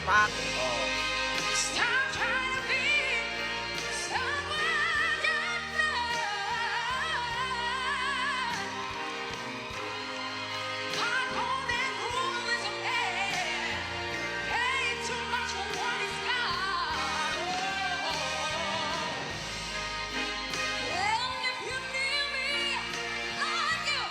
Pak. Oh. Stop trying to be someone you're not. I know that rule is a man. Pay too much for what it's got. Well, if you need me, like you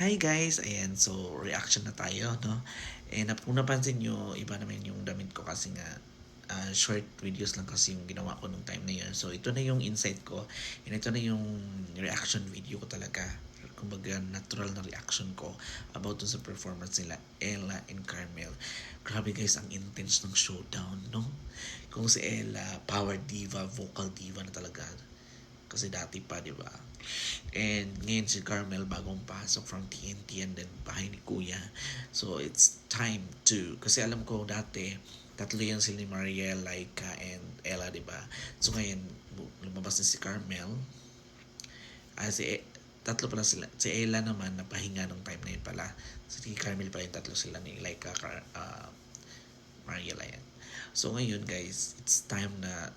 Hi guys! Ayan, so reaction na tayo, no? And kung napansin nyo, iba naman yung damit ko kasi nga short videos lang kasi yung ginawa ko nung time na yun. So ito na yung insight ko and ito na yung reaction video ko talaga. Kumbaga natural na reaction ko about dun sa performance nila Ella and Carmel. Grabe guys, ang intense ng showdown, no? Kung si Ella, power diva, vocal diva na talaga. Kasi dati pa, di ba? And ngayon si Carmel bagong pasok from TNT and then bahay ni Kuya. So it's time to, kasi alam ko dati, tatlo yan sila ni Mariel, Laika, and Ella, di ba? So ngayon, lumabas na si Carmel. Tatlo pala sila. Si Ella naman, napahinga nung time na yun pala. Si Carmel pala yung tatlo sila ni Laika, Mariel, ayan. So ngayon guys, it's time na,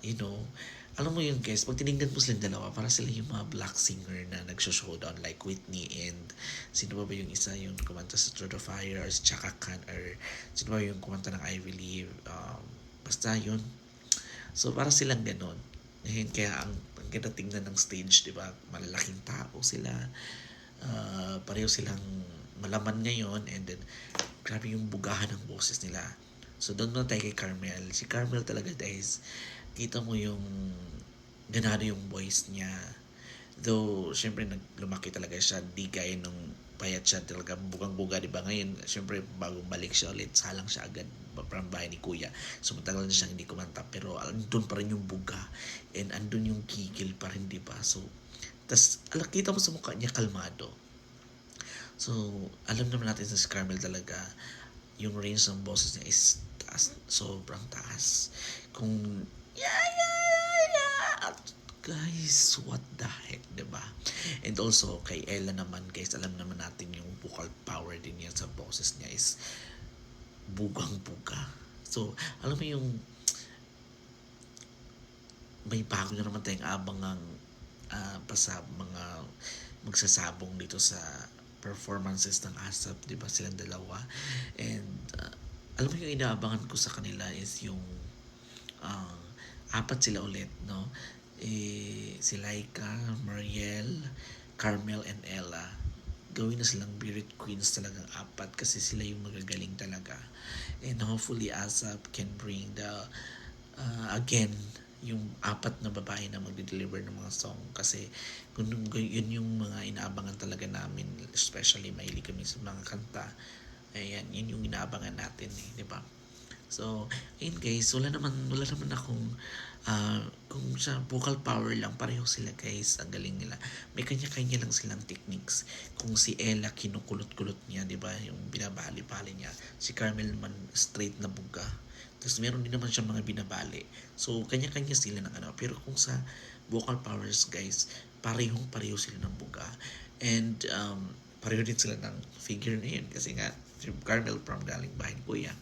alam mo yun guys, pag tinignan mo silang dalawa, para sila yung mga black singer na nagsho-showdown like Whitney and sino ba yung isa yung kumanta sa Through the Fire or si Chaka Khan or sino ba yung kumanta ng I Believe, basta yun. So para silang ganon. Kaya ang ganda tingnan ng stage, di ba? Malalaking tao sila. Pareho silang malaman ngayon and then grabe yung bugahan ng boses nila. So doon na tayo kay Carmel. Si Carmel talaga guys, kita mo yung ganado yung voice niya. Though, syempre, lumaki talaga siya. Di gaya nung payat siya talaga. Bugang-buga, di ba? Ngayon, syempre, bagong balik siya ulit. Salang siya agad from bahay ni Kuya. So, matagal na siyang hindi kumanta. Pero, andun pa rin yung buga. And andun yung gigil pa rin, di ba? So, tas, kita mo sa mukha niya, kalmado. So, alam naman natin sa si Carmel talaga, yung range ng boses niya is taas, sobrang taas. Kung guys, what the heck, diba? And also, kay Ella naman, guys, alam naman natin yung vocal power din niya sa boses niya is bugang-buga. So, alam mo yung may bago na naman tayong abangang pa mga magsasabong dito sa performances ng ASAP, di ba? Silang dalawa. And alam mo yung inaabangan ko sa kanila is yung apat sila ulit, no? Si Laika, Mariel, Carmel, and Ella. Gawin na silang Spirit Queens talagang apat kasi sila yung magagaling talaga. And hopefully ASAP can bring the again yung apat na babae na magde-deliver ng mga song kasi yun yung mga inaabangan talaga namin, especially mahilig kami sa mga kanta. Ayan, yun yung inaabangan natin di ba? So, ayun guys, wala naman akong kung sa vocal power lang, pareho sila guys, ang galing nila. May kanya-kanya lang silang techniques. Kung si Ella, kinukulot-kulot niya, di ba? Yung binabali-bali niya. Si Carmel naman, straight na buga. Tapos meron din naman siya mga binabali. So, kanya-kanya sila ng ano. Pero kung sa vocal powers guys, pareho sila ng buga. And, pareho din sila ng figure na yun. Kasi nga, si Carmel from galing behind Kuya.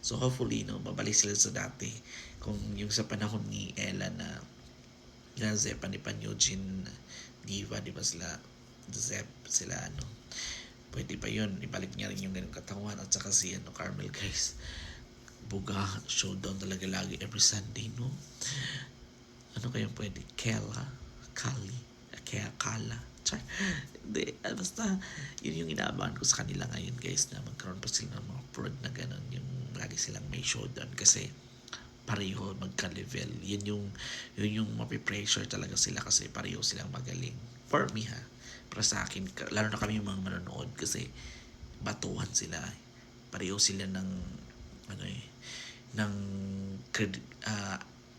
So hopefully, babalik sila sa dati. Kung yung sa panahon ni Ella na Zep, Pan Eugene, Diva, di ba sila, Zep, sila, pwede pa yun. Ibalik niya rin yung ganung katawan at saka si Carmel, guys. buga showdown talaga lagi every Sunday, no? Ano kayang pwede? Kela? Kali? Kaya Kala? Char. Hindi. Basta, yun yung inaabahan ko sa kanila ngayon, guys, na magkaroon pa sila ng mga prod na ganun. Yung lagi silang may showdown kasi pareho magka-level. Yun yung mapipressure talaga sila kasi pareho silang magaling. For me, ha? Para sa akin, lalo na kami yung mga manonood kasi batuhan sila. Pareho sila ng ano ng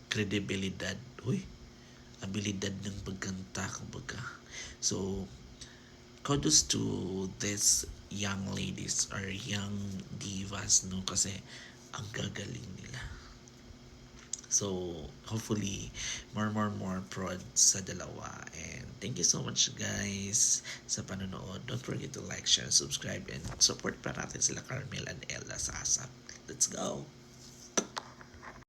kredibilidad. Uy, abilidad ng pagkanta, kumbaga. So, kudos to these young ladies or young divas, no? Kasi ang gagaling nila. So, hopefully, more prod sa dalawa. And thank you so much, guys, sa panonood. Don't forget to like, share, subscribe, and support pa natin sila Carmel and Ella sa ASAP. Let's go!